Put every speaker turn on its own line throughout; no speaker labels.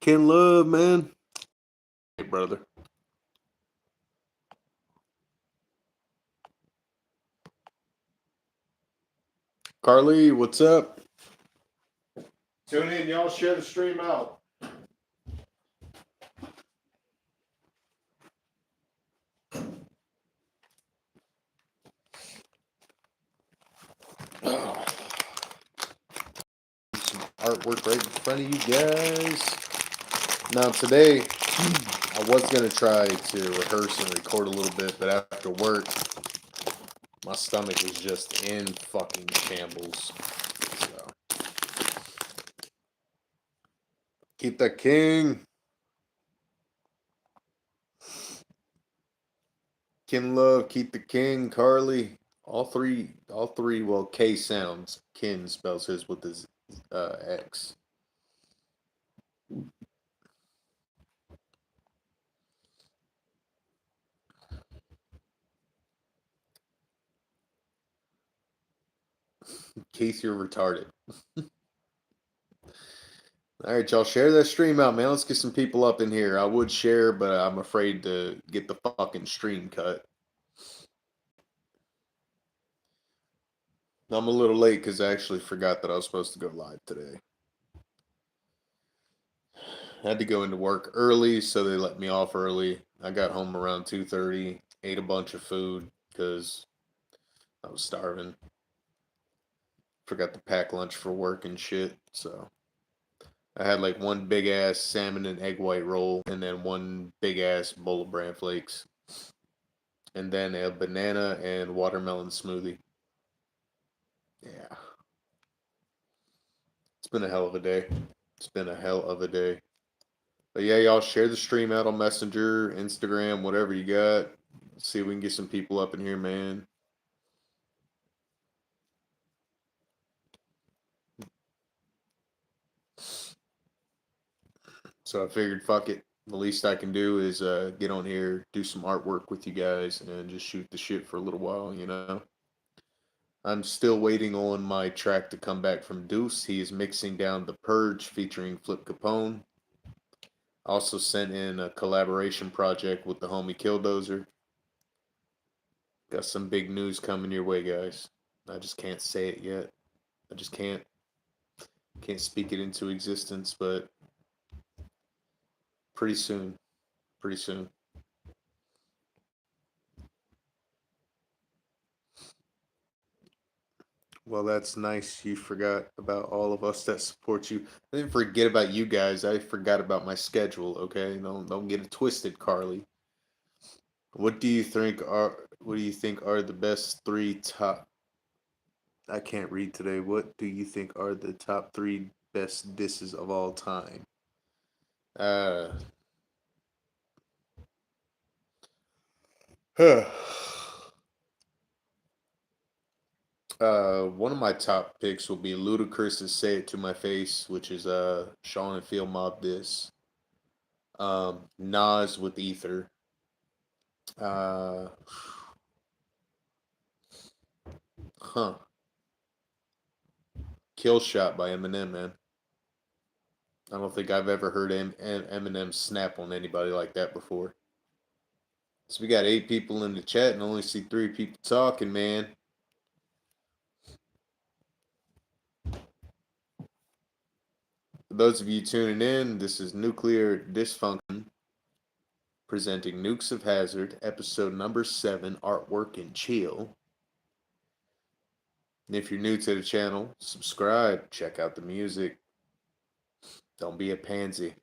Ken Love, man. Hey, brother. Carly, what's up? Tune in, y'all. Share the stream out. Oh, some artwork right in front of you guys. Now, today, I was going to try to rehearse and record a little bit, but after work, my stomach is just in fucking shambles. So, keep that king. Ken Love, keep the king. Carly, all three. Well, K sounds. Ken spells his with his X. In case you're retarded. All right, y'all, share that stream out, man. Let's get some people up in here. I would share, but I'm afraid to get the fucking stream cut. I'm a little late because I actually forgot that I was supposed to go live today. I had to go into work early, so they let me off early. I got home around 2:30, ate a bunch of food because I was starving. Forgot to pack lunch for work and shit, so I had like one big ass salmon and egg white roll, and then one big ass bowl of bran flakes, and then a banana and watermelon smoothie. Yeah, it's been a hell of a day. It's been a hell of a day. But yeah, y'all share the stream out on Messenger, Instagram, whatever you got. Let's see if we can get some people up in here, man. So I figured, fuck it. The least I can do is get on here, do some artwork with you guys, and just shoot the shit for a little while, you know? I'm still waiting on my track to come back from Deuce. He is mixing down The Purge featuring Flip Capone. Also sent in a collaboration project with the homie Killdozer. Got some big news coming your way, guys. I just can't say it yet. I just can't speak it into existence, but pretty soon. Pretty soon. Well, that's nice. You forgot about all of us that support you. I didn't forget about you guys. I forgot about my schedule, okay? Don't get it twisted, Carly. What do you think are the best three top I can't read today. What do you think are the top three best disses of all time? Uh one of my top picks will be Ludacris's "Say It to My Face," which is Sean and Field Mob diss. Nas with Ether. Uh, huh. Kill Shot by Eminem, man. I don't think I've ever heard Eminem snap on anybody like that before. So we got 8 people in the chat and only see 3 people talking, man. For those of you tuning in, this is Nuclear Dysfunction presenting Nukes of Hazard, episode number 7, Artwork and Chill. And if you're new to the channel, subscribe, check out the music. Don't be a pansy.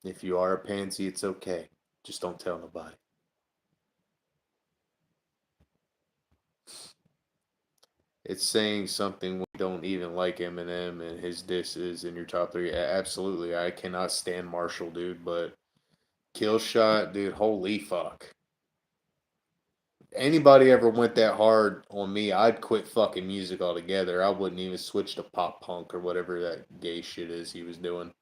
If you are a pansy, it's okay. Just don't tell nobody. It's saying something when you don't even like Eminem and his disses in your top 3. Absolutely, I cannot stand Marshall, dude, but Kill Shot, dude, holy fuck. Anybody ever went that hard on me, I'd quit fucking music altogether. I wouldn't even switch to pop punk or whatever that gay shit is he was doing.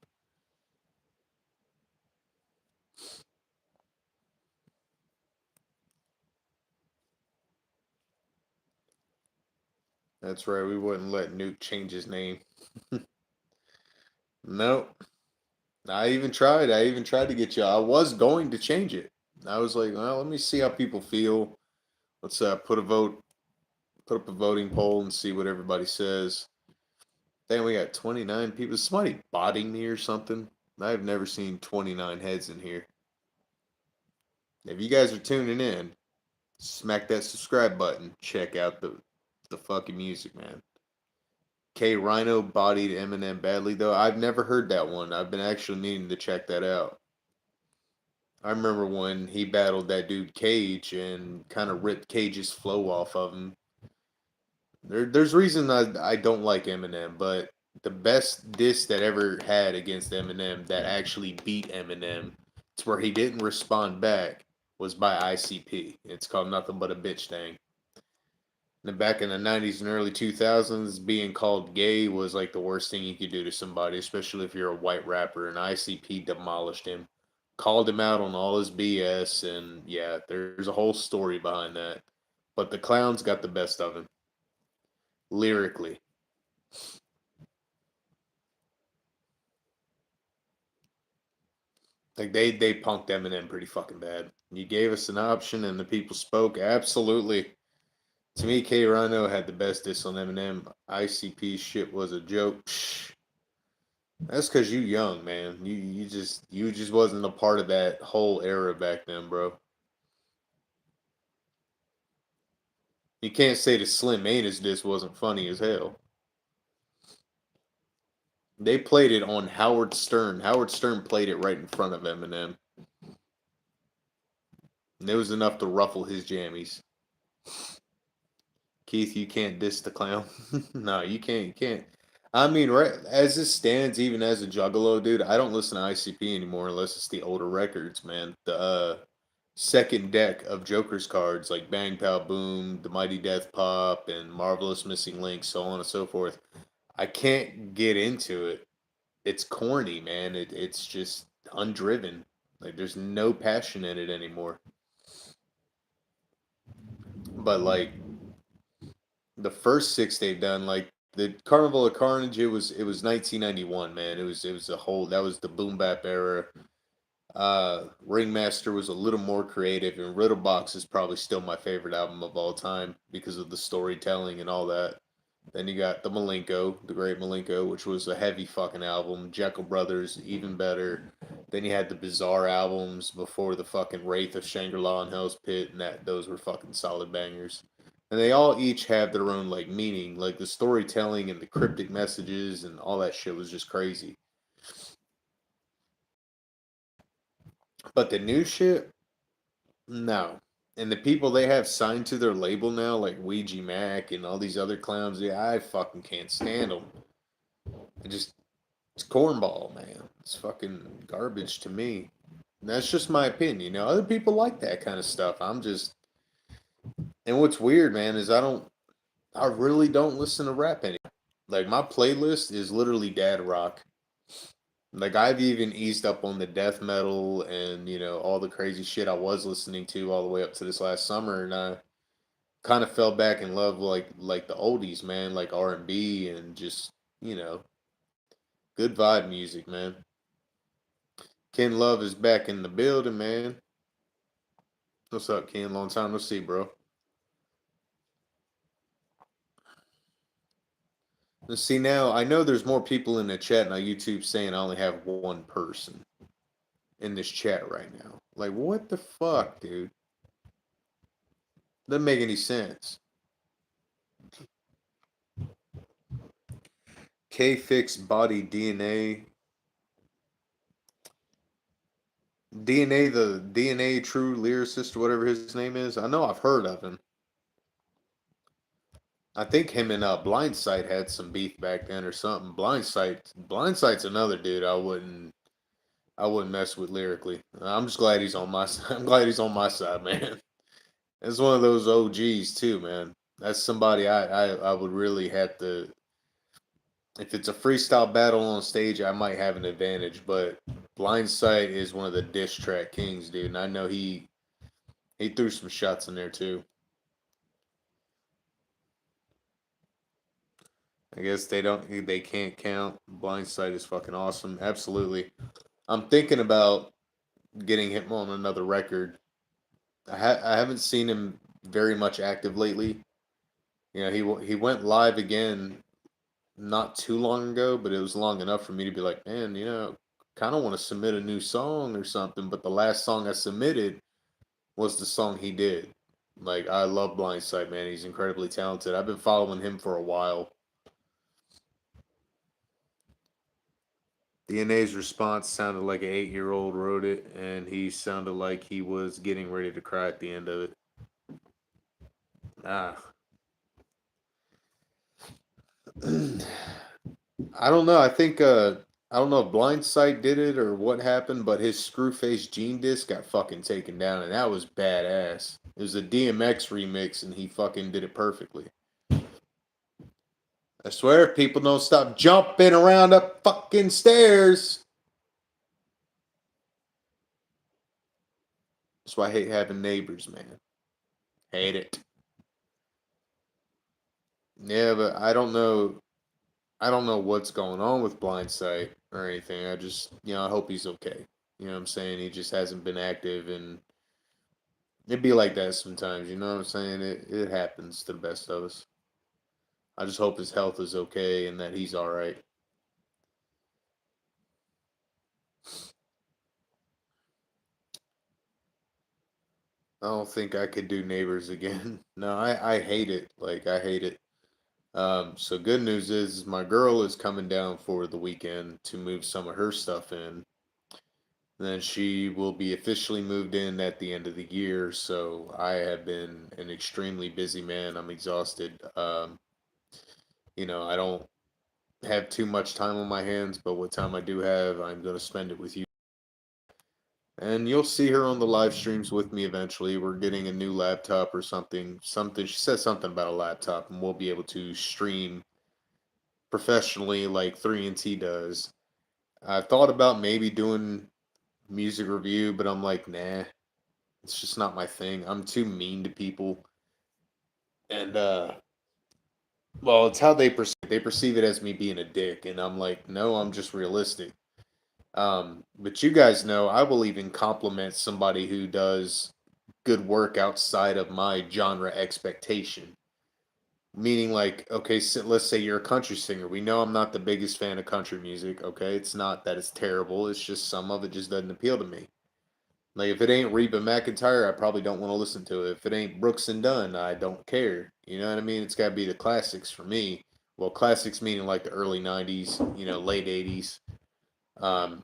That's right, we wouldn't let Nuke change his name. Nope. I even tried. I even tried to get you. I was going to change it. I was like, well, let me see how people feel. Let's put up a voting poll and see what everybody says. Then we got 29 people. Is somebody botting me or something? I've never seen 29 heads in here. If you guys are tuning in, smack that subscribe button. Check out the fucking music, man. K Rhino bodied Eminem badly though. I've never heard that one. I've been actually meaning to check that out. I remember when he battled that dude Cage and kind of ripped Cage's flow off of him. There's reason I don't like Eminem, but the best diss that ever had against Eminem that actually beat Eminem, to where he didn't respond back, was by ICP. It's called Nothing But a Bitch Thing. And back in the 90s and early 2000s, being called gay was like the worst thing you could do to somebody, especially if you're a white rapper. And ICP demolished him, called him out on all his BS. And yeah, there's a whole story behind that. But the clowns got the best of him lyrically. Like they punked Eminem pretty fucking bad. You gave us an option and the people spoke. Absolutely. To me, K Rhino had the best diss on Eminem. ICP shit was a joke. Psh, that's cause you young, man. You just wasn't a part of that whole era back then, bro. You can't say the Slim Anus diss wasn't funny as hell. They played it on Howard Stern. Howard Stern played it right in front of Eminem. And it was enough to ruffle his jammies. Keith, you can't diss the clown. No, you can't. You can't. I mean, right as it stands, even as a juggalo, dude, I don't listen to ICP anymore unless it's the older records, man. The second deck of Joker's cards, like Bang Pow Boom, The Mighty Death Pop, and Marvelous Missing Link, so on and so forth. I can't get into it. It's corny, man. It's just undriven. Like there's no passion in it anymore. But like the first six they've done, like the Carnival of Carnage, it was 1991, man. It was a whole that was the boom bap era. Ringmaster was a little more creative, and Riddlebox is probably still my favorite album of all time because of the storytelling and all that. Then you got the Malenko, the Great Malenko, which was a heavy fucking album. Jekyll Brothers, even better. Then you had the Bizarre albums before the fucking Wraith of Shangri-La and Hell's Pit, and those were fucking solid bangers. And they all each have their own like meaning, like the storytelling and the cryptic messages and all that shit was just crazy. But the new shit, no. And the people they have signed to their label now, like Ouija Mac and all these other clowns, yeah, I fucking can't stand them. It just It's cornball, man. It's fucking garbage to me. And that's just my opinion. You know, other people like that kind of stuff. And what's weird, man, is I really don't listen to rap anymore. Like my playlist is literally dad rock. Like I've even eased up on the death metal and all the crazy shit I was listening to all the way up to this last summer, and I kind of fell back in love like the oldies, man, like R&B and just you know good vibe music, man. Ken Love is back in the building, man. What's up, Ken? Long time no see, bro. Let's see now. I know there's more people in the chat now. YouTube saying I only have one person in this chat right now. Like, what the fuck, dude? Doesn't make any sense. K Fix Body DNA. DNA, the DNA True Lyricist, or whatever his name is. I know I've heard of him. I think him and Blindsight had some beef back then or something. Blindsight's another dude I wouldn't mess with lyrically. I'm just glad he's on my side. I'm glad he's on my side, man. It's one of those OGs too, man. That's somebody I would really have to. If it's a freestyle battle on stage, I might have an advantage. But Blindsight is one of the diss track kings, dude. And I know he threw some shots in there too. I guess they can't count. Blindsight is fucking awesome. Absolutely. I'm thinking about getting him on another record. I haven't seen him very much active lately. You know, he went live again not too long ago, but it was long enough for me to be like, man, kind of want to submit a new song or something. But the last song I submitted was the song he did. Like, I love Blindside, man. He's incredibly talented. I've been following him for a while. DNA's response sounded like an 8-year old wrote it, and he sounded like he was getting ready to cry at the end of it. Ah. I don't know. I don't know if Blindsight did it or what happened, but his Screwface Gene disc got fucking taken down, and that was badass. It was a DMX remix, and he fucking did it perfectly. I swear, if people don't stop jumping around up fucking stairs. That's why I hate having neighbors, man. Hate it. Yeah, but I don't know. I don't know what's going on with Blindsight or anything. I just, I hope he's okay. You know what I'm saying? He just hasn't been active, and it'd be like that sometimes. You know what I'm saying? It happens to the best of us. I just hope his health is okay and that he's all right. I don't think I could do neighbors again. No, I hate it. Like, I hate it. So good news is my girl is coming down for the weekend to move some of her stuff in. Then she will be officially moved in at the end of the year. So I have been an extremely busy man. I'm exhausted. I don't have too much time on my hands, but what time I do have, I'm going to spend it with you. And you'll see her on the live streams with me eventually. We're getting a new laptop or something. Something she said something about a laptop, and we'll be able to stream professionally like 3 and T does. I thought about maybe doing music review, but I'm like, nah, it's just not my thing. I'm too mean to people, and well, it's how they perceive it as me being a dick, and I'm like, no, I'm just realistic. But you guys know I will even compliment somebody who does good work outside of my genre expectation. Meaning, like, okay, so let's say you're a country singer. We know I'm not the biggest fan of country music. Okay, it's not that it's terrible. It's just some of it just doesn't appeal to me. Like, if it ain't Reba McEntire, I probably don't want to listen to it. If it ain't Brooks and Dunn, I don't care. You know what I mean? It's got to be the classics for me. Well, classics meaning like the early '90s, late '80s. Um,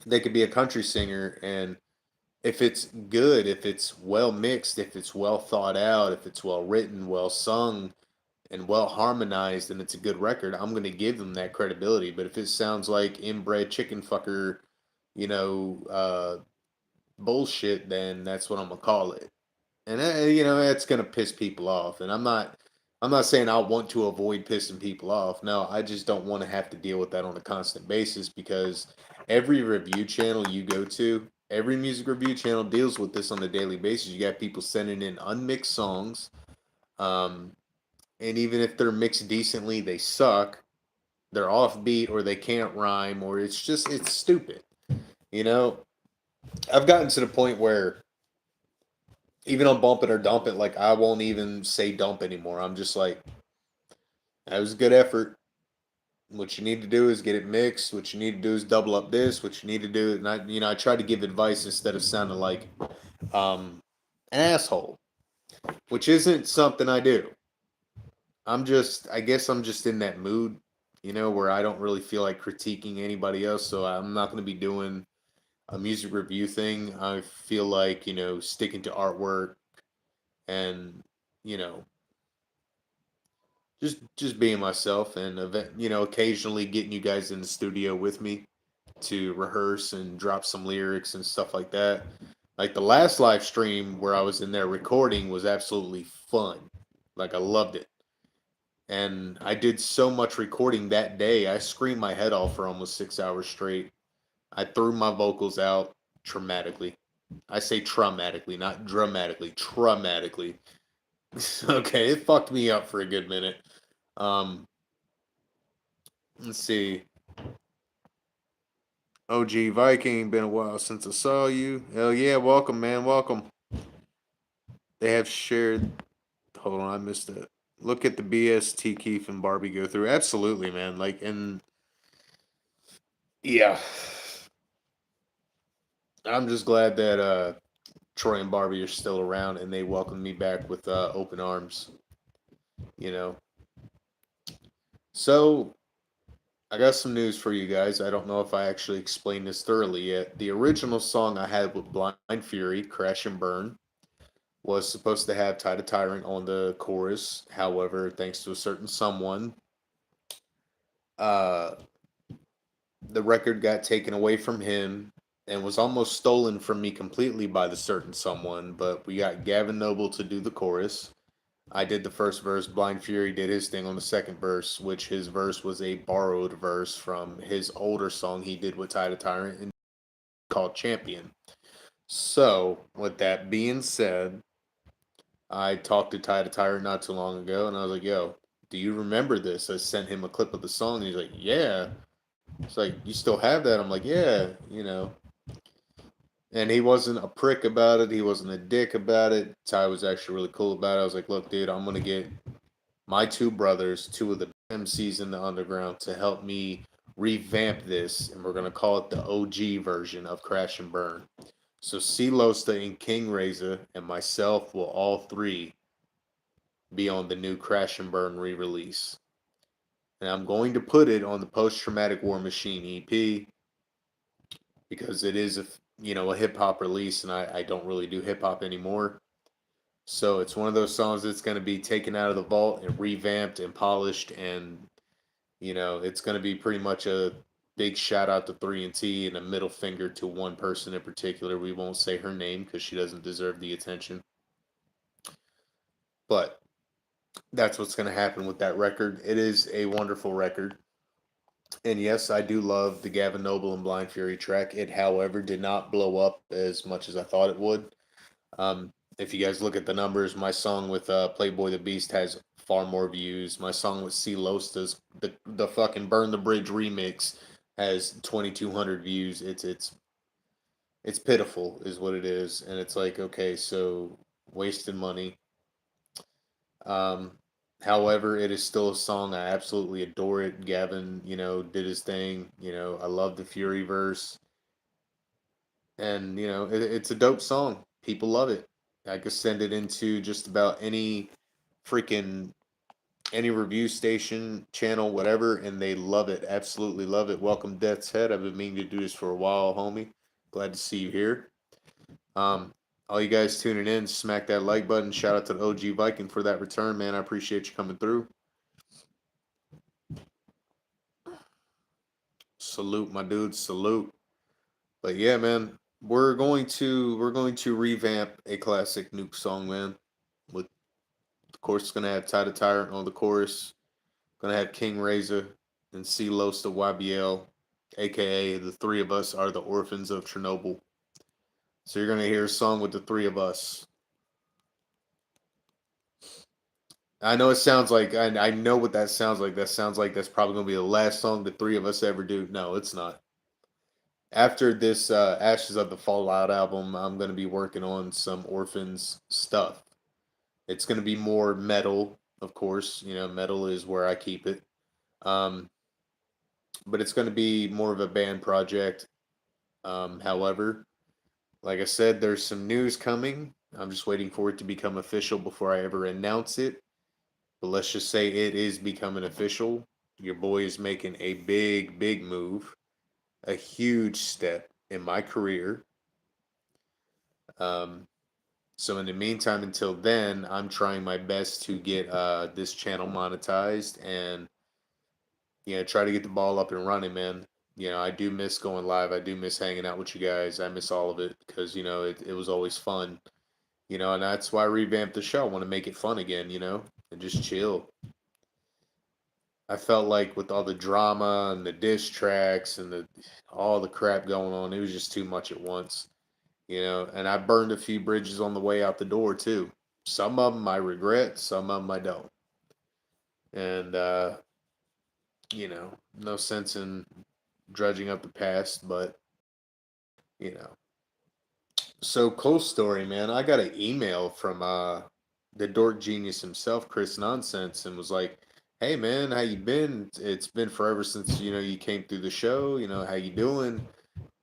they could be a country singer, and if it's good, if it's well mixed, if it's well thought out, if it's well written, well sung, and well harmonized, and it's a good record, I'm going to give them that credibility. But if it sounds like inbred chicken fucker, bullshit, then that's what I'm gonna call it. And that's gonna piss people off. And I'm not saying I want to avoid pissing people off. No, I just don't want to have to deal with that on a constant basis because every review channel you go to, every music review channel deals with this on a daily basis. You got people sending in unmixed songs, um, and even if they're mixed decently, they suck. They're offbeat, or they can't rhyme, or it's stupid. You know, I've gotten to the point where even on Bump It or Dump It, like, I won't even say dump anymore. I'm just like, that was a good effort. What you need to do is get it mixed. What you need to do is double up this. What you need to do, and I try to give advice instead of sounding like um, an asshole, which isn't something I do. I guess I'm just in that mood, where I don't really feel like critiquing anybody else. So I'm not going to be doing a music review thing. I feel like, sticking to artwork and, you know, just being myself, and occasionally getting you guys in the studio with me to rehearse and drop some lyrics and stuff like that. Like the last live stream where I was in there recording was absolutely fun. Like, I loved it. And I did so much recording that day. I screamed my head off for almost 6 hours straight. I threw my vocals out traumatically. I say traumatically, not dramatically, traumatically. Okay, it fucked me up for a good minute. Um, let's see. OG Viking, been a while since I saw you. Hell yeah, welcome, man, welcome. They have shared. Hold on, I missed it. Look at the BST Keith and Barbie go through. Absolutely, man. Like, and yeah, I'm just glad that Troy and Barbie are still around and they welcomed me back with open arms. You know, so I got some news for you guys. I don't know if I actually explained this thoroughly yet. The original song I had with Blind Fury, Crash and Burn, was supposed to have Ty the Tyrant on the chorus. However, thanks to a certain someone, uh, the record got taken away from him and was almost stolen from me completely by the certain someone. But we got Gavin Noble to do the chorus. I did the first verse. Blind Fury did his thing on the second verse, which his verse was a borrowed verse from his older song he did with Ty the Tyrant and called Champion. So, with that being said, I talked to Ty the Tyrant not too long ago, and I was like, "Yo, do you remember this?" I sent him a clip of the song, and he's like, "Yeah." It's like, "You still have that?" I'm like, "Yeah," you know. And he wasn't a prick about it. He wasn't a dick about it. Ty was actually really cool about it. I was like, "Look, dude, I'm gonna get my two brothers, two of the MCs in the underground, to help me revamp this, and we're gonna call it the OG version of Crash and Burn." So C Losta and King Reza and myself will all three be on the new Crash and Burn re-release. And I'm going to put it on the Post Traumatic War Machine EP because it is a hip hop release, and I don't really do hip hop anymore. So it's one of those songs that's going to be taken out of the vault and revamped and polished, and it's going to be pretty much a big shout out to 3 and T and a middle finger to one person in particular. We won't say her name because she doesn't deserve the attention. But that's what's going to happen with that record. It is a wonderful record. And yes, I do love the Gavin Noble and Blind Fury track. It, however, did not blow up as much as I thought it would. If you guys look at the numbers, my song with Playboy the Beast has far more views. My song with C Losta's the fucking Burn the Bridge remix has 2,200 views. It's pitiful, is what it is, and it's like, okay, so wasting money. Um, However, it is still a song. I absolutely adore it. Gavin, did his thing. I love the Fury verse, and it's a dope song. People love it. I could send it into just about freaking any review station, channel, whatever, and they love it. Absolutely love it. Welcome, Death's Head. I've been meaning to do this for a while, homie. Glad to see you here. Um, all you guys tuning in, smack that like button. Shout out to the OG Viking for that return, man. I appreciate you coming through. Salute, my dude. Salute. But yeah, man, we're going to revamp a classic Nuke song, man. With of course, it's gonna have Ty the Tyrant on the chorus. Gonna have King Reza and C Los the YBL, aka the three of us are the orphans of Chernobyl. So you're gonna hear a song with the three of us. I know it sounds like I know what that sounds like. That sounds like that's probably gonna be the last song the three of us ever do. No, it's not. After this Ashes of the Fallout album, I'm gonna be working on some Orphans stuff. It's gonna be more metal, of course. Metal is where I keep it. Um, but it's gonna be more of a band project. However, like I said, there's some news coming. I'm just waiting for it to become official before I ever announce it. But let's just say it is becoming official. Your boy is making a big, big move, a huge step in my career. Um, so in the meantime, until then, I'm trying my best to get this channel monetized and try to get the ball up and running, man. I do miss going live. I do miss hanging out with you guys. I miss all of it because it was always fun. And that's why I revamped the show. I want to make it fun again, and just chill. I felt like with all the drama and the diss tracks and the all the crap going on, it was just too much at once, And I burned a few bridges on the way out the door too. Some of them I regret, some of them I don't. And no sense in drudging up the past, but you know. So cool story, man. I got an email from the dork genius himself, Chris Nonsense, and was like, "Hey man, how you been? It's been forever since you came through the show. How you doing?"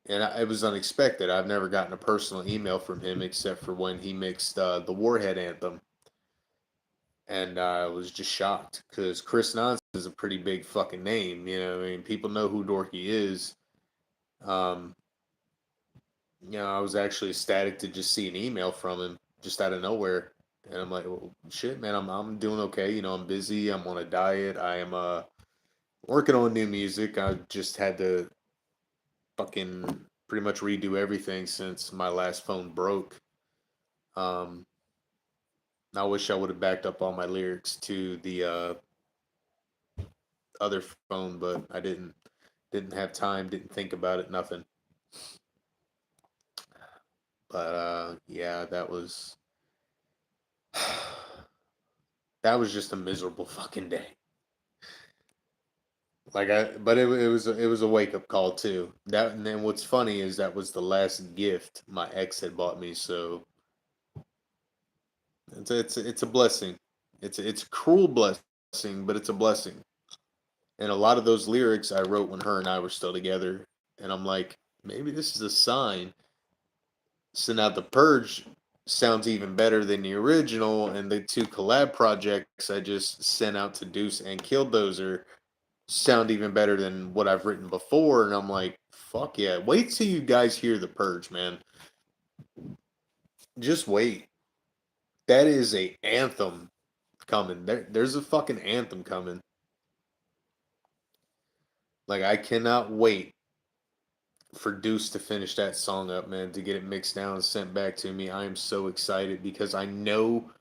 And it was unexpected. I've never gotten a personal email from him except for when he mixed the Warhead anthem, and I was just shocked because Chris Nonsense is a pretty big fucking name. I mean, people know who Dorky is. Um, I was actually ecstatic to just see an email from him just out of nowhere. And I'm like, well, shit, man, I'm doing okay. I'm busy. I'm on a diet. I am working on new music. I just had to fucking pretty much redo everything since my last phone broke. Um, I wish I would have backed up all my lyrics to the other phone, but I didn't. Didn't have time. Didn't think about it. Nothing. But yeah, that was just a miserable fucking day. But it was a wake up call too. That and then what's funny is that was the last gift my ex had bought me. So it's a blessing. It's a cruel blessing, but it's a blessing. And a lot of those lyrics I wrote when her and I were still together. And I'm like, maybe this is a sign. So now the Purge sounds even better than the original, and the two collab projects I just sent out to Deuce and Killdozer sound even better than what I've written before. And I'm like, fuck yeah. Wait till you guys hear The Purge, man. Just wait. That is a anthem coming. There's a fucking anthem coming. Like, I cannot wait for Deuce to finish that song up, man, to get it mixed down and sent back to me. I am so excited because I know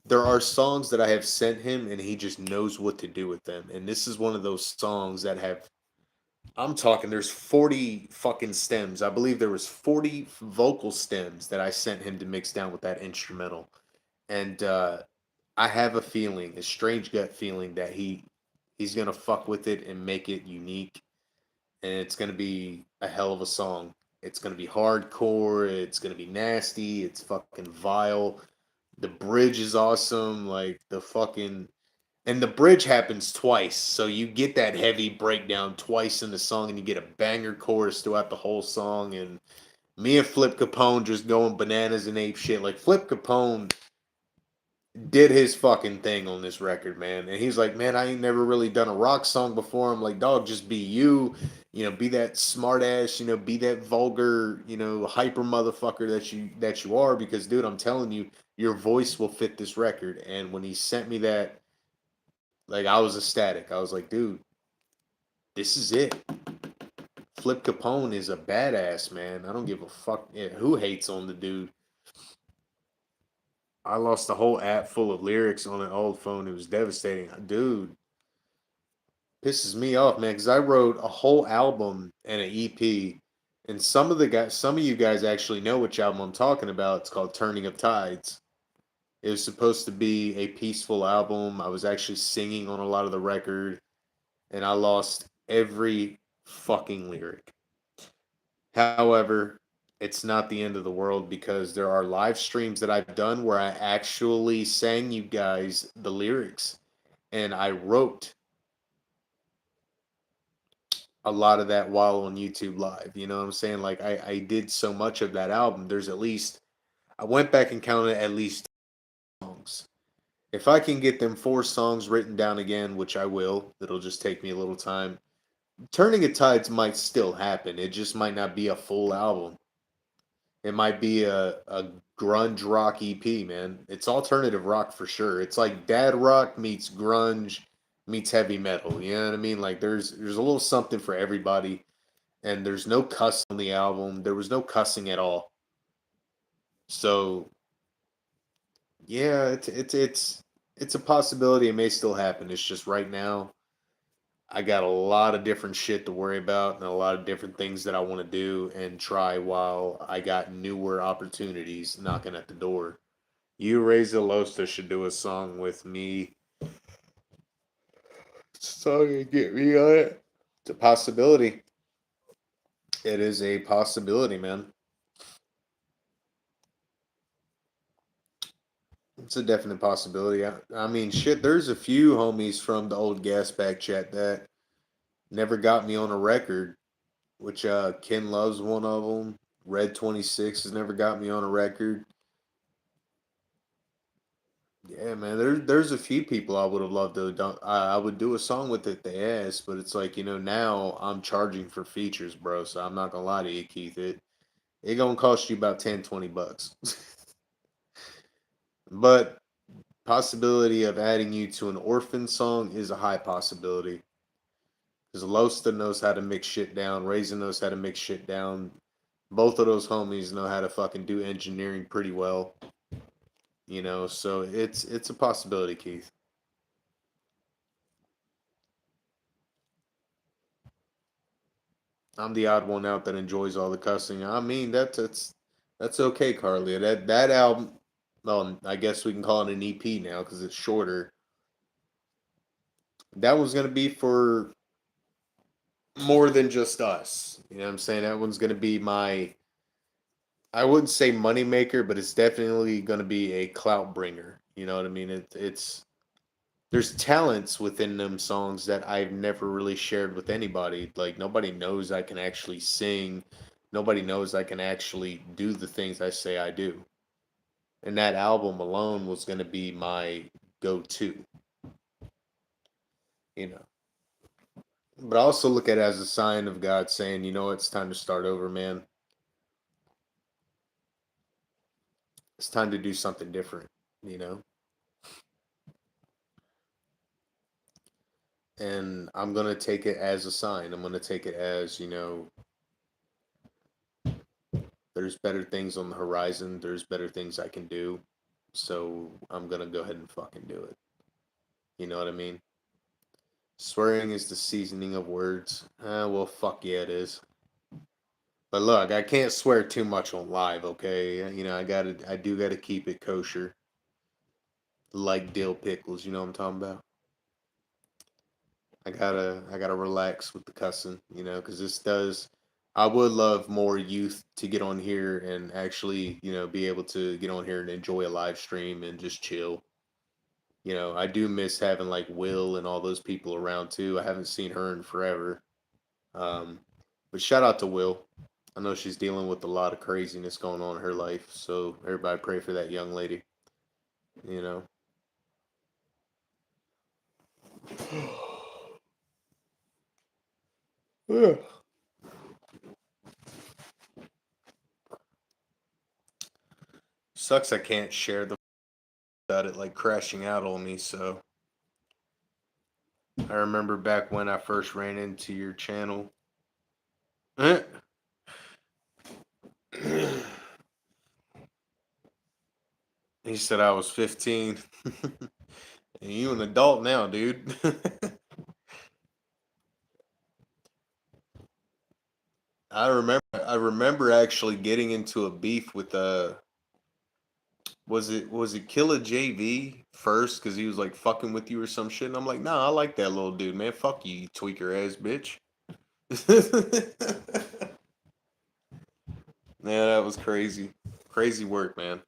there are songs that I have sent him and he just knows what to do with them. And this is one of those songs that have I'm talking there's 40 fucking stems. I believe there was 40 vocal stems that I sent him to mix down with that instrumental. And I have a feeling, a strange gut feeling that he's going to fuck with it and make it unique, and it's going to be a hell of a song. It's going to be hardcore, it's going to be nasty, it's fucking vile. The bridge is awesome, like the fucking and the bridge happens twice, so you get that heavy breakdown twice in the song, and you get a banger chorus throughout the whole song. And me and Flip Capone just going bananas and ape shit. Like Flip Capone did his fucking thing on this record, man. And he's like, man, I ain't never really done a rock song before. I'm like, dog, just be you. Be that smart ass. Be that vulgar. Hyper motherfucker that you are. Because, dude, I'm telling you, your voice will fit this record. And when he sent me that, like, I was ecstatic. I was like, dude, this is it. Flip Capone is a badass, man. I don't give a fuck who hates on the dude. I lost a whole app full of lyrics on an old phone. It was devastating. Dude, pisses me off, man, because I wrote a whole album and an EP. And some of you guys actually know which album I'm talking about. It's called Turning of Tides. It was supposed to be a peaceful album. I was actually singing on a lot of the record, and I lost every fucking lyric. However, it's not the end of the world because there are live streams that I've done where I actually sang you guys the lyrics, and I wrote a lot of that while on YouTube Live. You know what I'm saying? Like I did so much of that album. There's at least I went back and counted at least songs. If I can get them 4 songs written down again, which I will, it'll just take me a little time. Turning of Tides might still happen. It just might not be a full album. It might be a grunge rock EP, man. It's alternative rock for sure. It's like dad rock meets grunge meets heavy metal. You know what I mean? Like there's a little something for everybody. And there's no cuss on the album. There was no cussing at all. So yeah, it's a possibility. It may still happen. It's just right now I got a lot of different shit to worry about and a lot of different things that I want to do and try while I got newer opportunities knocking at the door. You Raise the Losta should do a song with me. Song and get me on it. It's a possibility. It is a possibility, man. It's a definite possibility. I mean, shit, there's a few homies from the old gas bag chat that never got me on a record, which Ken Love's one of them. Red 26 has never got me on a record. Yeah, man, there's a few people I would have loved to done. I would do a song with it they asked, but it's like, now I'm charging for features, bro. So I'm not gonna lie to you, Keith. It gonna cost you about 10, $20. But possibility of adding you to an orphan song is a high possibility. Because Losta knows how to mix shit down, Raisin knows how to mix shit down. Both of those homies know how to fucking do engineering pretty well. So it's a possibility, Keith. I'm the odd one out that enjoys all the cussing. I mean, that's okay, Carly. That album, well, I guess we can call it an EP now because it's shorter. That was gonna be for more than just us. You know what I'm saying? That one's gonna be my, I wouldn't say moneymaker, but it's definitely gonna be a clout bringer. You know what I mean? It's there's talents within them songs that I've never really shared with anybody. Like nobody knows I can actually sing. Nobody knows I can actually do the things I say I do. And that album alone was going to be my go-to, you know. But I also look at it as a sign of God saying, it's time to start over, man. It's time to do something different, you know. And I'm going to take it as a sign. I'm going to take it as, there's better things on the horizon. There's better things I can do. So I'm gonna go ahead and fucking do it. You know what I mean? Swearing is the seasoning of words. Well, fuck yeah, it is. But look, I can't swear too much on live, okay? I do gotta keep it kosher, like dill pickles. You know what I'm talking about? I gotta relax with the cussing, because this does. I would love more youth to get on here and actually, be able to get on here and enjoy a live stream and just chill. I do miss having like Will and all those people around too. I haven't seen her in forever. Um, but shout out to Will. I know she's dealing with a lot of craziness going on in her life. So everybody pray for that young lady. You know. Yeah. Sucks I can't share the about it like crashing out on me. So I remember back when I first ran into your channel. He said I was 15. And you an adult now, dude. I remember actually getting into a beef with was it Killa JV first because he was like fucking with you or some shit, and I'm like, nah, I like that little dude, man. Fuck you, you tweaker ass bitch. Yeah, that was crazy. Crazy work, man.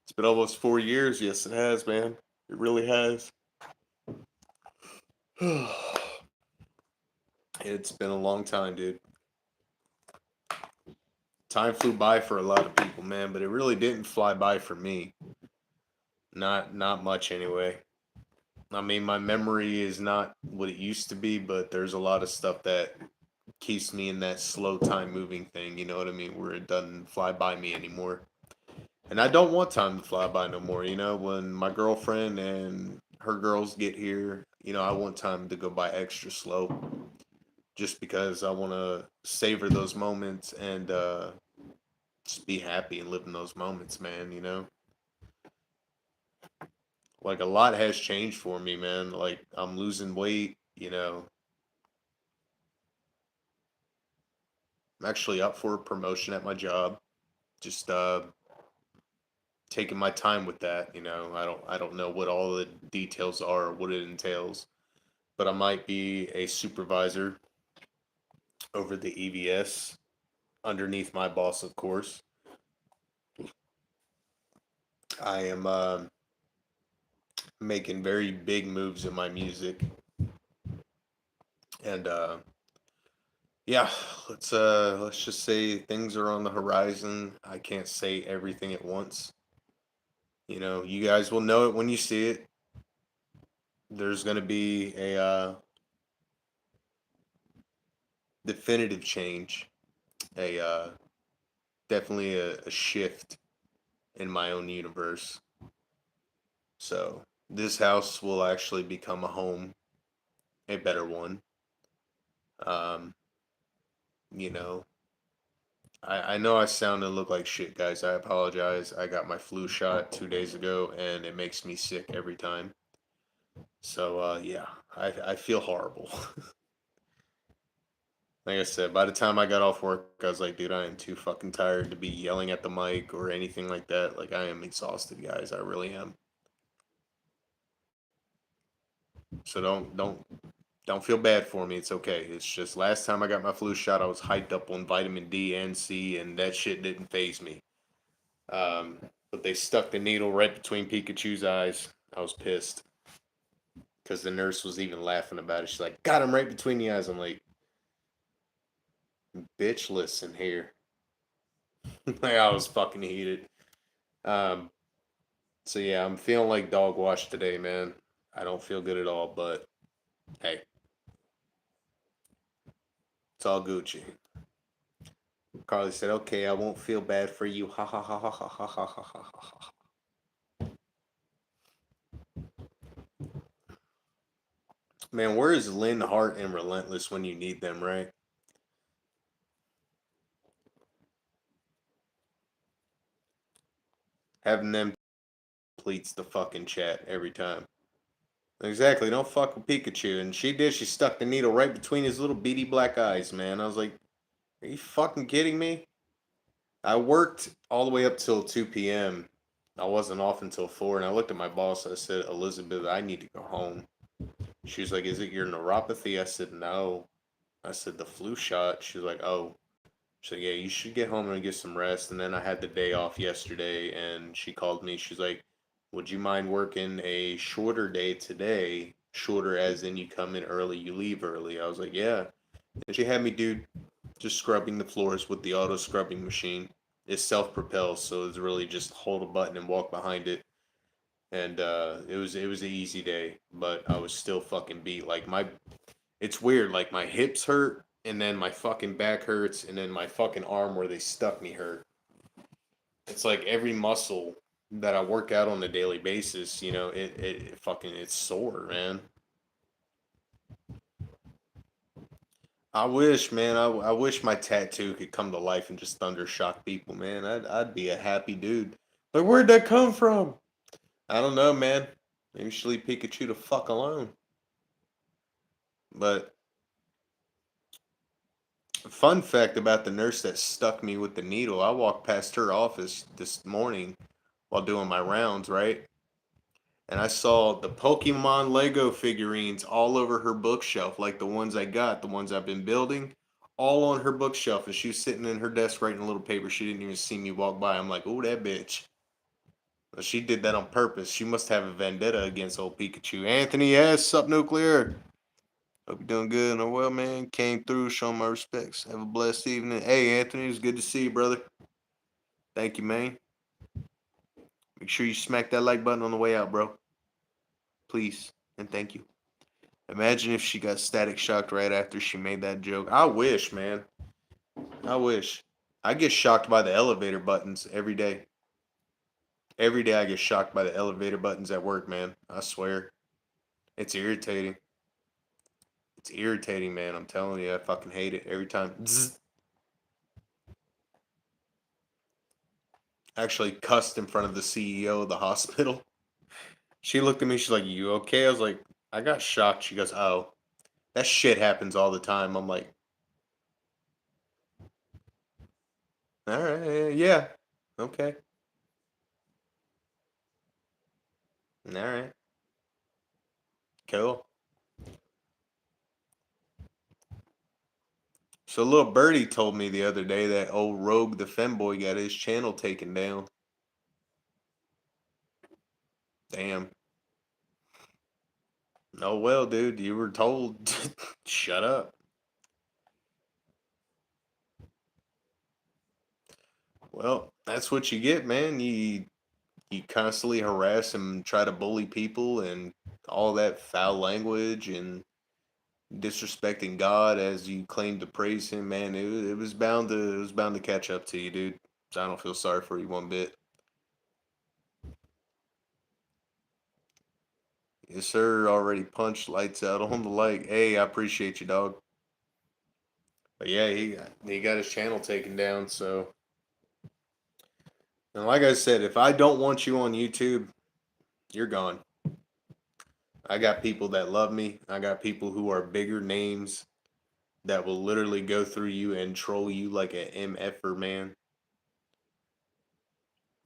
It's been almost 4 years. Yes, it has, man. It really has. It's been a long time, dude. Time flew by for a lot of people, man, but it really didn't fly by for me. Not much anyway. I mean, my memory is not what it used to be, but there's a lot of stuff that keeps me in that slow time moving thing, you know what I mean, where it doesn't fly by me anymore. And I don't want time to fly by no more, when my girlfriend and her girls get here, I want time to go by extra slow just because I want to savor those moments and just be happy and live in those moments, man. Like a lot has changed for me, man. Like I'm losing weight, I'm actually up for a promotion at my job. Just taking my time with that. I don't know what all the details are or what it entails, but I might be a supervisor over the EVS underneath my boss, of course. I am making very big moves in my music, and yeah, let's just say things are on the horizon. I can't say everything at once. You know, you guys will know it when you see it. There's gonna be a definitive change, a definitely a shift in my own universe. So this house will actually become a home, a better one. Um, you know, I know I sound and look like shit, guys. I apologize. I got my flu shot 2 days ago, and it makes me sick every time. So yeah, I feel horrible. Like I said, by the time I got off work, I was like, dude, I am too fucking tired to be yelling at the mic or anything like that. Like I am exhausted, guys. I really am. So don't feel bad for me. It's okay. It's just last time I got my flu shot, I was hyped up on vitamin D and C, and that shit didn't phase me. Um, but they stuck the needle right between Pikachu's eyes. I was pissed because the nurse was even laughing about it. She's like, "Got him right between the eyes." I'm like, "Bitch, listen here." Like I was fucking heated. Um, so yeah, I'm feeling like dog wash today, man. I don't feel good at all, but hey, it's all Gucci. Carly said, "Okay, I won't feel bad for you." Ha ha ha ha ha ha ha ha ha ha. Man, where is Lynn Hart and Relentless when you need them, right? Having them completes the fucking chat every time. Exactly, don't fuck with Pikachu. And she did, she stuck the needle right between his little beady black eyes, man. I was like, are you fucking kidding me? I worked all the way up till 2 p.m. I wasn't off until 4, and I looked at my boss. I said, Elizabeth, I need to go home. She was like, is it your neuropathy? I said, no. I said, the flu shot. She was like, oh. So yeah, you should get home and get some rest. And then I had the day off yesterday, and she called me. She's like, "Would you mind working a shorter day today? Shorter as in you come in early, you leave early." I was like, "Yeah." And she had me do just scrubbing the floors with the auto scrubbing machine. It's self propelled, so it's really just hold a button and walk behind it. And it was an easy day, but I was still fucking beat. Like my it's weird. Like my hips hurt, and then my fucking back hurts, and then my fucking arm where they stuck me hurt. It's like every muscle that I work out on a daily basis. It fucking it's sore, man. I wish, man. I wish my tattoo could come to life and just thunder shock people, man. I'd be a happy dude. Like, where'd that come from? I don't know, man. Maybe you should leave Pikachu the fuck alone. But fun fact about the nurse that stuck me with the needle, I walked past her office this morning while doing my rounds, right? And I saw the Pokemon Lego figurines all over her bookshelf, like the ones I got, the ones I've been building, all on her bookshelf. And she was sitting in her desk writing a little paper. She didn't even see me walk by. I'm like, oh, that bitch. But she did that on purpose. She must have a vendetta against old Pikachu. Anthony S. Sup Nuclear. Hope you're doing good. Oh, well, man. Came through, showing my respects. Have a blessed evening. Hey, Anthony, it's good to see you, brother. Thank you, man. Make sure you smack that like button on the way out, bro. Please. And thank you. Imagine if she got static shocked right after she made that joke. I wish, man. I wish. I get shocked by the elevator buttons every day. Every day I get shocked by the elevator buttons at work, man. I swear. It's irritating. It's irritating, man. I'm telling you, I fucking hate it every time. Zzz. Actually cussed in front of the CEO of the hospital. She looked at me, she's like, "You okay?" I was like, I got shocked. She goes, "Oh, that shit happens all the time." I'm like, all right, yeah. Okay. All right. Cool. So little birdie told me the other day that old Rogue the femboy got his channel taken down. Damn. Oh well, dude, you were told. Shut up. Well, that's what you get, man. You constantly harass and try to bully people and all that foul language and disrespecting God as you claim to praise Him, man. It was bound to catch up to you, dude. So I don't feel sorry for you one bit. Yes, sir. Already punched lights out on the light. Hey, I appreciate you, dog. But yeah, he got his channel taken down. So, and like I said, if I don't want you on YouTube, you're gone. I got people that love me. I got people who are bigger names that will literally go through you and troll you like a MFer, man.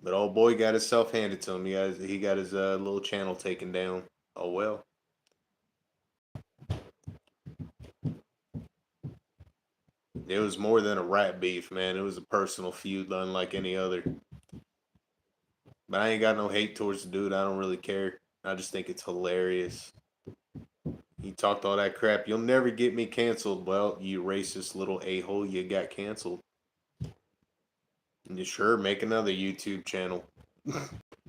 But old boy got himself handed to him. He got his little channel taken down. Oh well. It was more than a rap beef, man. It was a personal feud, unlike any other. But I ain't got no hate towards the dude. I don't really care. I just think it's hilarious. He talked all that crap. You'll never get me canceled. Well, you racist little a hole, you got canceled. And you sure make another YouTube channel.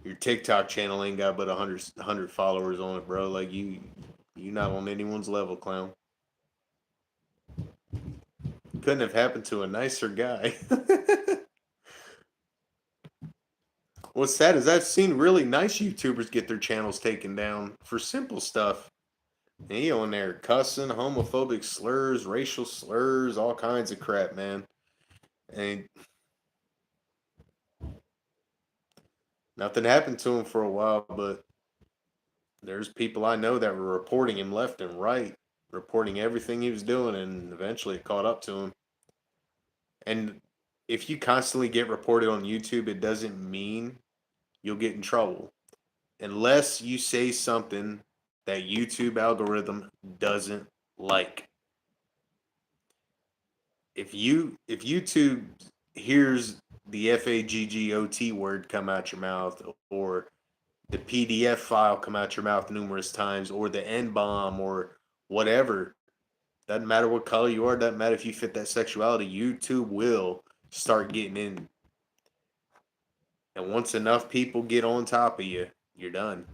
Your TikTok channel ain't got but 100 followers on it, bro. Like you not on anyone's level, clown. Couldn't have happened to a nicer guy. What's sad is I've seen really nice YouTubers get their channels taken down for simple stuff. And he on there cussing, homophobic slurs, racial slurs, all kinds of crap, man. And nothing happened to him for a while, but there's people I know that were reporting him left and right, reporting everything he was doing, and eventually it caught up to him. And if you constantly get reported on YouTube, it doesn't mean you'll get in trouble. Unless you say something that YouTube algorithm doesn't like. If YouTube hears the FAGGOT word come out your mouth, or the PDF file come out your mouth numerous times, or the N bomb, or whatever, doesn't matter what color you are, doesn't matter if you fit that sexuality, YouTube will start getting in. And once enough people get on top of you, you're done.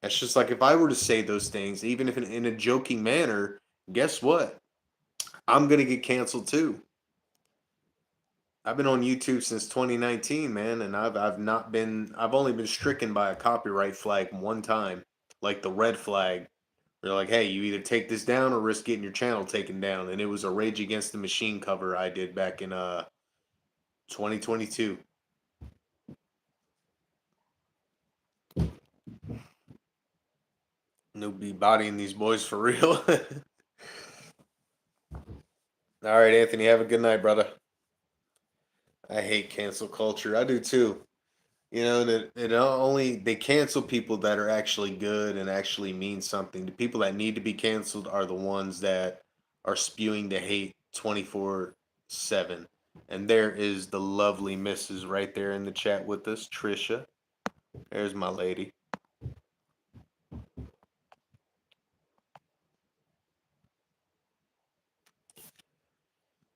That's just like if I were to say those things, even if in a joking manner, guess what? I'm gonna get canceled too. I've been on YouTube since 2019, man, and I've only been stricken by a copyright flag one time, like the red flag. They're like, hey, you either take this down or risk getting your channel taken down. And it was a Rage Against the Machine cover I did back in 2022. Noob be bodying these boys for real. All right, Anthony, have a good night, brother. I hate cancel culture. I do too. You know, that it only they cancel people that are actually good and actually mean something. The people that need to be canceled are the ones that are spewing the hate 24/7. And there is the lovely Mrs. right there in the chat with us, Trisha. There's my lady.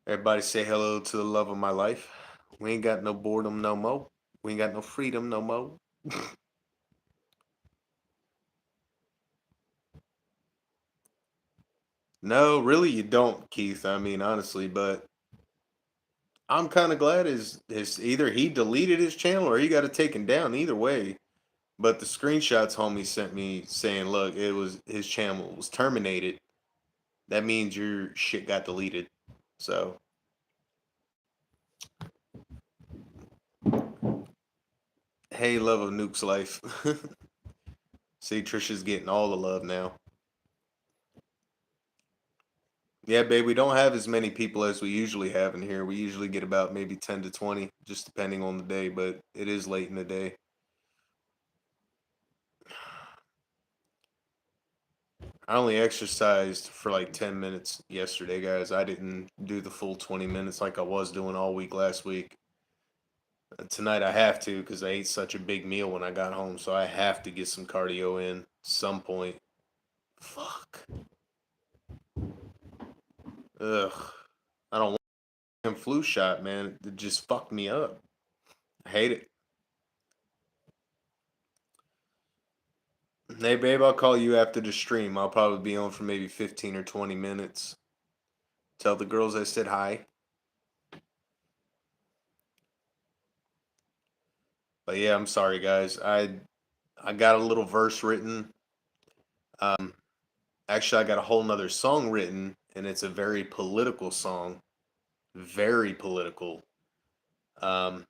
Everybody say hello to the love of my life. We ain't got no boredom no more. We ain't got no freedom no more. No, really, you don't, Keith. I mean, honestly, but I'm kind of glad his either he deleted his channel or he got it taken down. Either way, but the screenshots homie sent me saying, "Look, it was his channel was terminated. That means your shit got deleted." So, hey, love of Nuke's life. See, Trisha's getting all the love now. Yeah, babe, we don't have as many people as we usually have in here. We usually get about maybe 10 to 20, just depending on the day, but it is late in the day. I only exercised for like 10 minutes yesterday, guys. I didn't do the full 20 minutes like I was doing all week last week. Tonight I have to because I ate such a big meal when I got home, so I have to get some cardio in some point. Fuck. Ugh. I don't want a flu shot, man. It just fucked me up. I hate it. Hey, babe, I'll call you after the stream. I'll probably be on for maybe 15 or 20 minutes. Tell the girls I said hi. But yeah, I'm sorry, guys. I got a little verse written. Um, Actually, I got a whole nother song written, and it's a very political song. Very political. Um,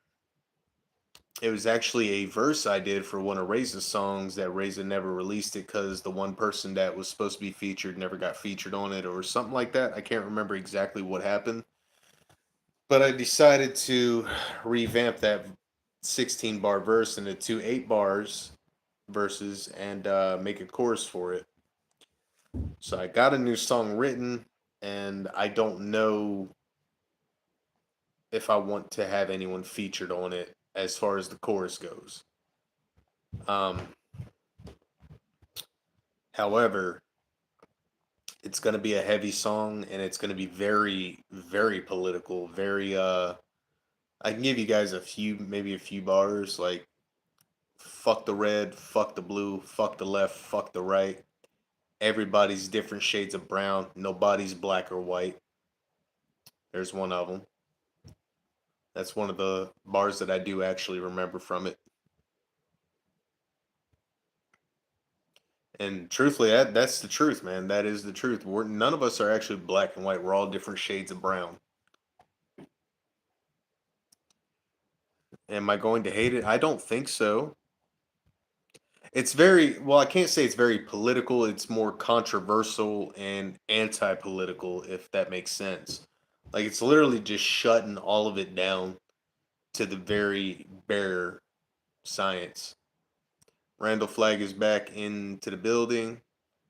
it was actually a verse I did for one of Raisin's songs that Raisin never released it because the one person that was supposed to be featured never got featured on it or something like that. I can't remember exactly what happened. But I decided to revamp that 16 bar verse into two 8 bars verses and make a chorus for it. So I got a new song written, and I don't know if I want to have anyone featured on it as far as the chorus goes. Um, However, it's going to be a heavy song and it's going to be very, very political. Very, I can give you guys maybe a few bars like fuck the red, fuck the blue, fuck the left, fuck the right. Everybody's different shades of brown. Nobody's black or white. There's one of them. That's one of the bars that I do actually remember from it. And truthfully, that's the truth, man. That is the truth. None of us are actually black and white. We're all different shades of brown. Am I going to hate it? I don't think so. It's very, well, I can't say it's very political. It's more controversial and anti-political, if that makes sense. Like it's literally just shutting all of it down to the very bare science. Randall Flagg is back into the building.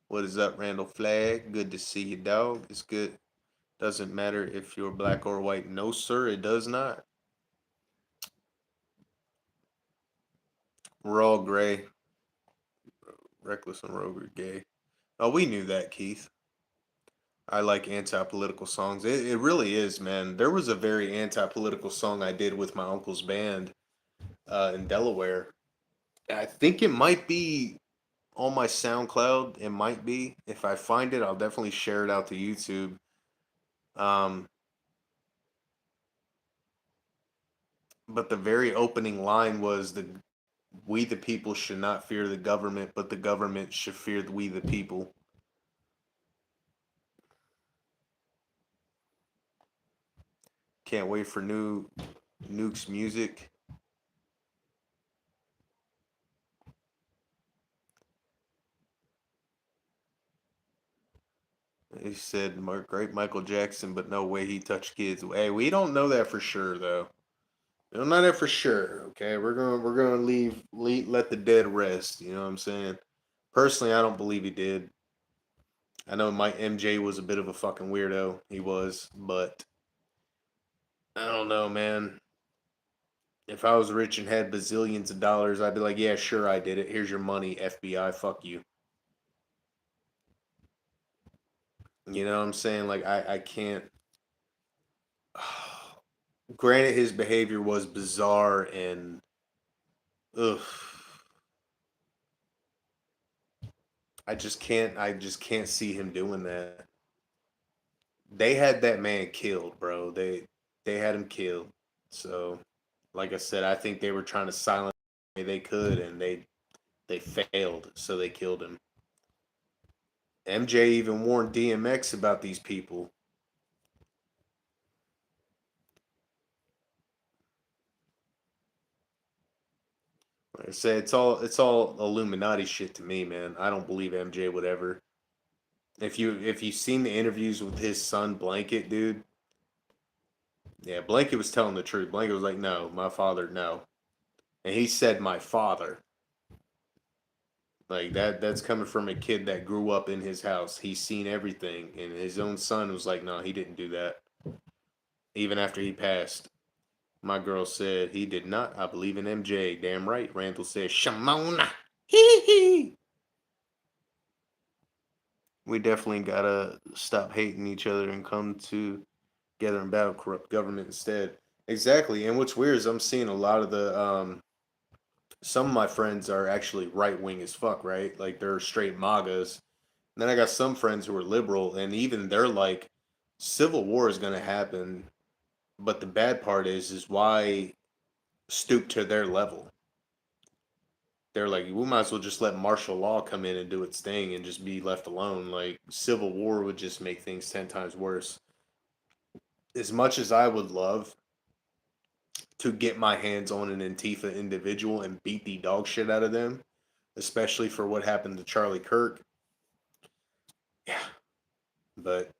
What is up, Randall Flagg? Good to see you, dog. It's good. Doesn't matter if you're black or white. No, sir, it does not. We're all gray. Reckless and rogue are gay. Oh, we knew that, Keith. I like anti-political songs. It really is, man. There was a very anti-political song I did with my uncle's band in Delaware. I think it might be on my SoundCloud. It might be. If I find it, I'll definitely share it out to YouTube. Um, but the very opening line was the we the people should not fear the government, but the government should fear we the people. Can't wait for new Nukes music. He said great Michael Jackson, but no way he touched kids. Hey, we don't know that for sure though. We don't know that for sure. Okay, we're gonna let the dead rest. You know what I'm saying? Personally, I don't believe he did. I know my MJ was a bit of a fucking weirdo. He was, but I don't know, man. If I was rich and had bazillions of dollars, I'd be like, yeah, sure, I did it. Here's your money, FBI. Fuck you. You know what I'm saying? Like I can't. Granted, his behavior was bizarre and ugh. I just can't see him doing that. They had that man killed, bro. They had him killed. So, like I said, I think they were trying to silence him they could, and they failed. So they killed him. MJ even warned DMX about these people. Like I said, it's all Illuminati shit to me, man. I don't believe MJ would ever. If you've seen the interviews with his son Blanket, dude, yeah, Blanket was telling the truth. Blanket was like, "No, my father, no," and he said, "My father." Like that's coming from a kid that grew up in his house. He's seen everything, and his own son was like, "No, he didn't do that." Even after he passed, my girl said he did not. I believe in MJ. Damn right. Randall said, "Shamona." Hee hee. We definitely gotta stop hating each other and come together and battle corrupt government instead. Exactly. And what's weird is I'm seeing a lot of the some of my friends are actually right wing as fuck, right? Like they're straight MAGAs. And then I got some friends who are liberal, and even they're like, civil war is gonna happen, but the bad part is why stoop to their level? They're like, we might as well just let martial law come in and do its thing and just be left alone. Like civil war would just make things 10 times worse. As much as I would love to get my hands on an Antifa individual and beat the dog shit out of them, especially for what happened to Charlie Kirk. Yeah, but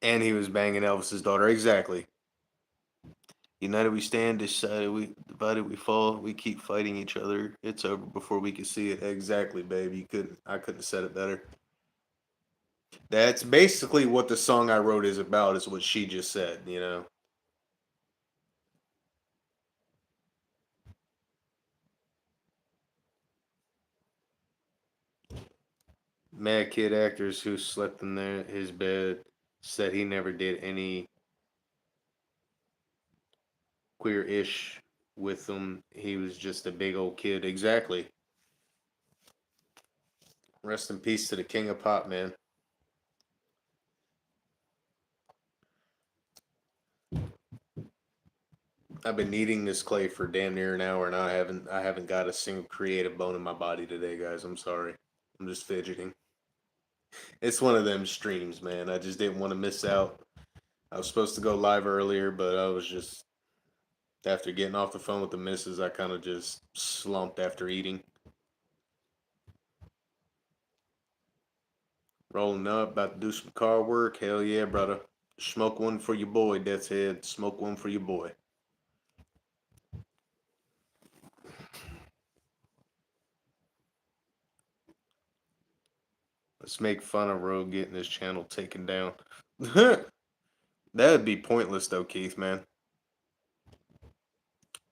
and he was banging Elvis's daughter. Exactly. United we stand, decided we divided we fall. We keep fighting each other. It's over before we can see it. Exactly, baby. You couldn't. I couldn't have said it better. That's basically what the song I wrote is about. Is what she just said. You know, mad kid actors who slept in his bed said he never did any queer ish with them. He was just a big old kid. Exactly. Rest in peace to the king of pop, man. I've been kneading this clay for damn near an hour, and I haven't got a single creative bone in my body today, guys. I'm sorry. I'm just fidgeting. It's one of them streams, man. I just didn't want to miss out. I was supposed to go live earlier, but I was just after getting off the phone with the missus, I kind of just slumped after eating. Rolling up, about to do some car work. Hell yeah, brother. Smoke one for your boy, Death's Head. Smoke one for your boy. Let's make fun of Rogue getting his channel taken down. That'd be pointless though, Keith, man.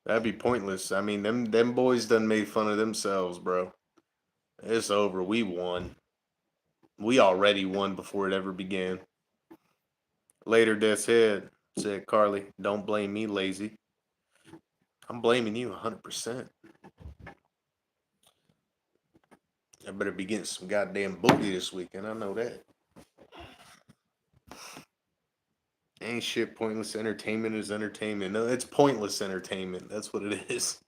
That'd be pointless. I mean, them boys done made fun of themselves, bro. It's over. We won. We already won before it ever began. Later, Death's Head said, Carly, don't blame me, lazy. I'm blaming you 100%. I better be getting some goddamn booty this weekend. I know that. Ain't shit pointless entertainment is entertainment. No, it's pointless entertainment. That's what it is.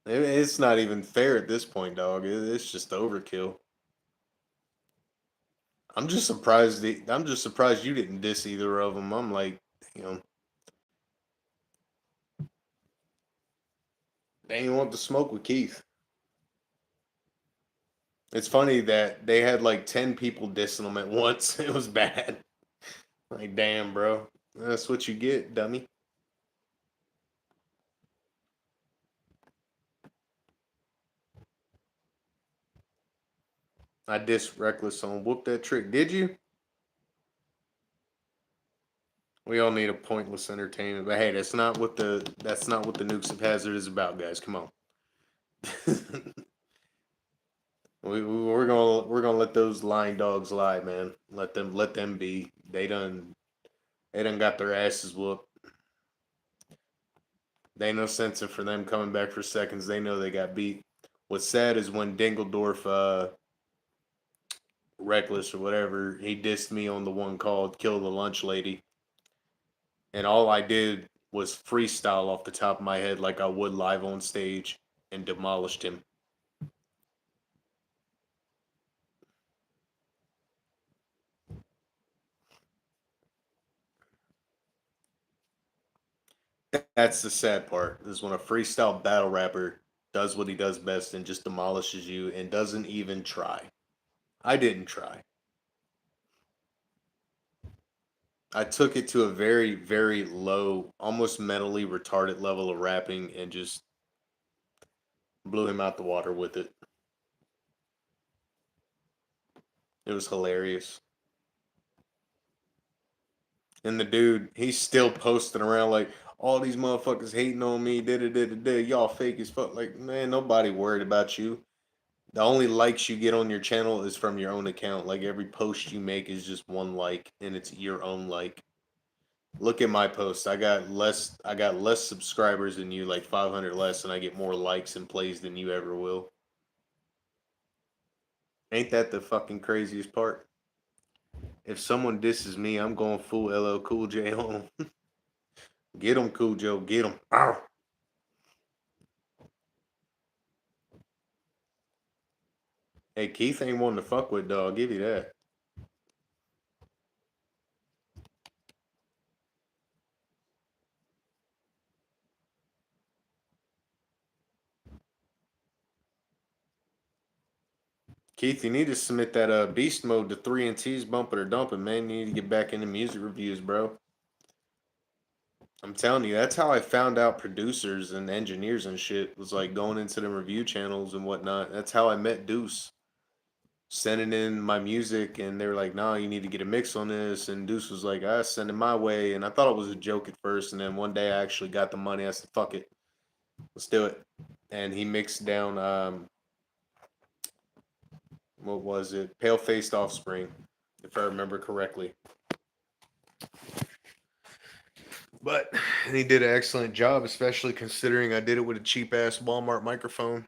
It's not even fair at this point, dog. It's just overkill. I'm just surprised you didn't diss either of them. I'm like, you know, they ain't want to smoke with Keith. It's funny that they had like 10 people dissing them at once. It was bad. Like, damn, bro. That's what you get, dummy. I dissed Reckless on Whoop That Trick. Did you? We all need a pointless entertainment. But hey, that's not what the Nukes of Hazard is about, guys. Come on. We're gonna let those lying dogs lie, man. Let them be. They done got their asses whooped. They ain't no sense in for them coming back for seconds. They know they got beat. What's sad is when Dingeldorf, Reckless or whatever, he dissed me on the one called "Kill the Lunch Lady," and all I did was freestyle off the top of my head like I would live on stage, and demolished him. That's the sad part. Is when a freestyle battle rapper does what he does best and just demolishes you and doesn't even try. I didn't try. I took it to a very, very low, almost mentally retarded level of rapping and just blew him out the water with it. It was hilarious. And the dude, he's still posting around like all these motherfuckers hating on me, da da da da da. Y'all fake as fuck. Like, man, nobody worried about you. The only likes you get on your channel is from your own account. Like every post you make is just one like, and it's your own like. Look at my post. I got less subscribers than you, like 500 less, and I get more likes and plays than you ever will. Ain't that the fucking craziest part? If someone disses me, I'm going full LL Cool J on 'em. Get him, Cool Joe. Get him. Ow. Hey, Keith ain't one to fuck with, dog. I'll give you that. Keith, you need to submit that beast mode to 3 and T's bumping or dumping, man. You need to get back into music reviews, bro. I'm telling you, that's how I found out producers and engineers and shit was like going into the review channels and whatnot. That's how I met Deuce. Sending in my music and they were like, "Nah, you need to get a mix on this." And Deuce was like, "I send it my way." And I thought it was a joke at first, and then one day I actually got the money. I said, "Fuck it, let's do it." And he mixed down what was it? Pale Faced Offspring, if I remember correctly. But he did an excellent job, especially considering I did it with a cheap ass Walmart microphone.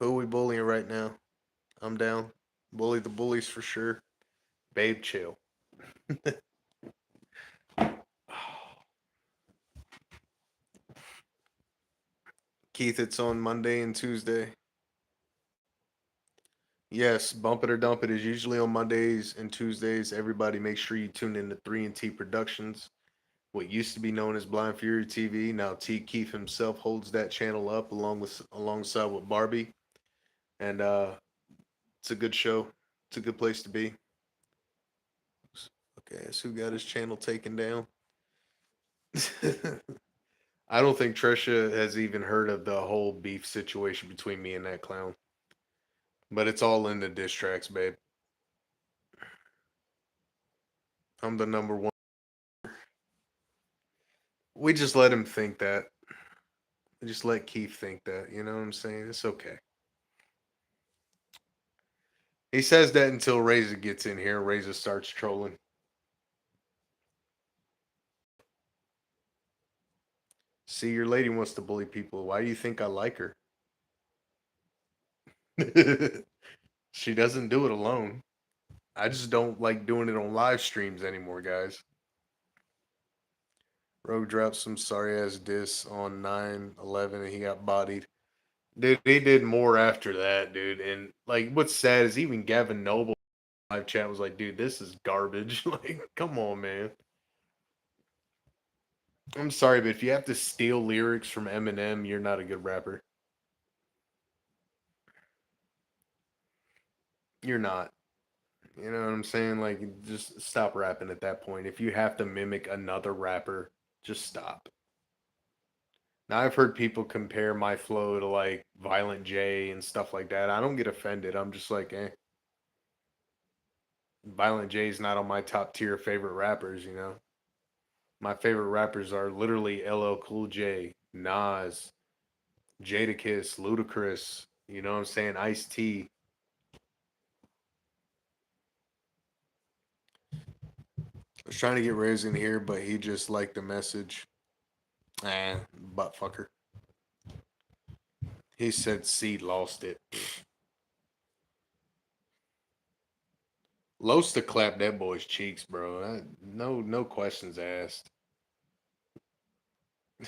Who are we bullying right now? I'm down. Bully the bullies for sure. Babe, chill. Keith, it's on Monday and Tuesday. Yes, Bump It or Dump It is usually on Mondays and Tuesdays. Everybody make sure you tune in to 3 and T Productions, what used to be known as Blind Fury TV. Now T Keith himself holds that channel up alongside with Barbie. And it's a good show. It's a good place to be. Okay, so who got his channel taken down? I don't think Trisha has even heard of the whole beef situation between me and that clown. But it's all in the diss tracks, babe. I'm the number one. We just let him think that. We just let Keith think that. You know what I'm saying? It's okay. He says that until Razor gets in here. Razor starts trolling. See, your lady wants to bully people. Why do you think I like her? She doesn't do it alone. I just don't like doing it on live streams anymore, guys. Rogue dropped some sorry ass diss on 9/11 and he got bodied. Dude, they did more after that, dude. And like, what's sad is even Gavin Noble live chat was like, dude, this is garbage. Like, come on, man. I'm sorry, but if you have to steal lyrics from Eminem, you're not a good rapper. You're not. You know what I'm saying? Like, just stop rapping at that point. If you have to mimic another rapper, just stop. Now, I've heard people compare my flow to like Violent J and stuff like that. I don't get offended. I'm just like, eh. Violent J's not on my top tier favorite rappers, you know? My favorite rappers are literally LL Cool J, Nas, Jadakiss, Ludacris, you know what I'm saying? Ice T. I was trying to get Riz in here, but he just liked the message. Butt fucker. He said C lost it. Los to clap that boy's cheeks, bro. No questions asked.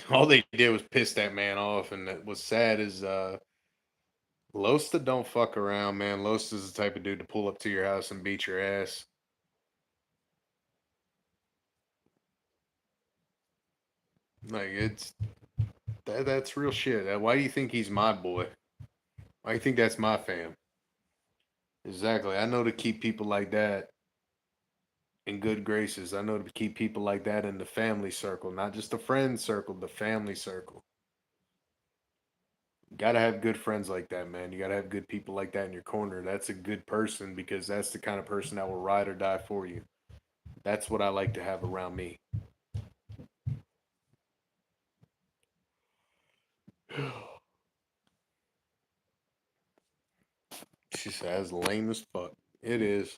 All they did was piss that man off, and what's sad is Losta don't fuck around, man. Losta's the type of dude to pull up to your house and beat your ass. Like that's real shit. Why do you think he's my boy? Why do you think that's my fam? Exactly. I know to keep people like that in good graces. I know to keep people like that in the family circle, not just the friend circle, the family circle. You gotta have good friends like that, man. You gotta have good people like that in your corner. That's a good person because that's the kind of person that will ride or die for you. That's what I like to have around me. She says lame as fuck. It is.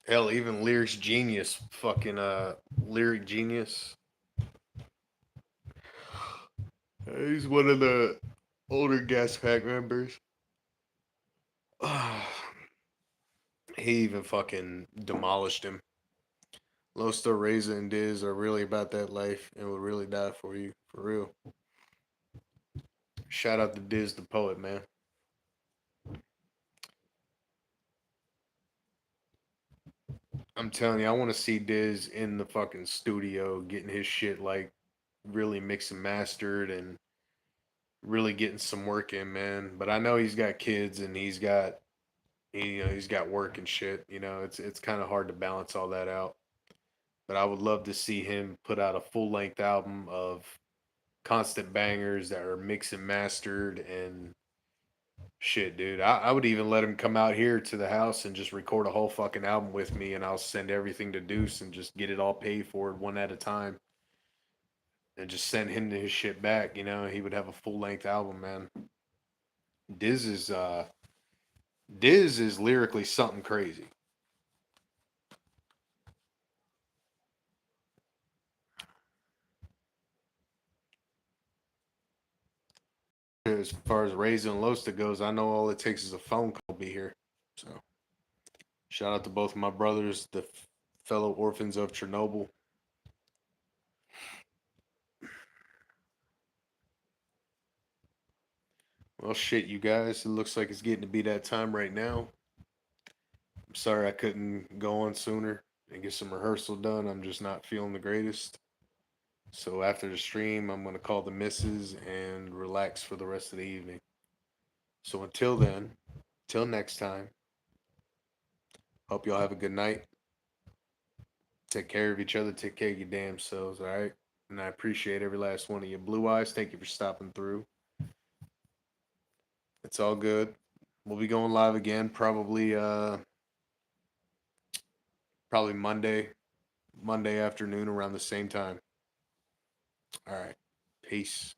Hell, even lyrics genius, fucking lyric genius. He's one of the older Gas Pack members. He even fucking demolished him. Losta, Reza, and Diz are really about that life and will really die for you, for real. Shout out to Diz the poet, man. I'm telling you, I want to see Diz in the fucking studio getting his shit like really mixed and mastered and really getting some work in, man. But I know he's got kids and he's got work and shit. It's kind of hard to balance all that out. But I would love to see him put out a full length album of constant bangers that are mixed and mastered and shit, dude. I would even let him come out here to the house and just record a whole fucking album with me, and I'll send everything to Deuce and just get it all paid for one at a time, and just send him his shit back. He would have a full length album, man. Diz is uh Diz is lyrically something crazy. As far as raising Losta goes, I know all it takes is a phone call to be here. So shout out to both of my brothers, the fellow orphans of Chernobyl. Well, shit, you guys. It looks like it's getting to be that time right now. I'm sorry I couldn't go on sooner and get some rehearsal done. I'm just not feeling the greatest. So after the stream, I'm going to call the missus and relax for the rest of the evening. So until then, till next time, hope y'all have a good night. Take care of each other. Take care of your damn selves, all right? And I appreciate every last one of you. Blue Eyes, thank you for stopping through. It's all good. We'll be going live again probably Monday afternoon around the same time. All right. Peace.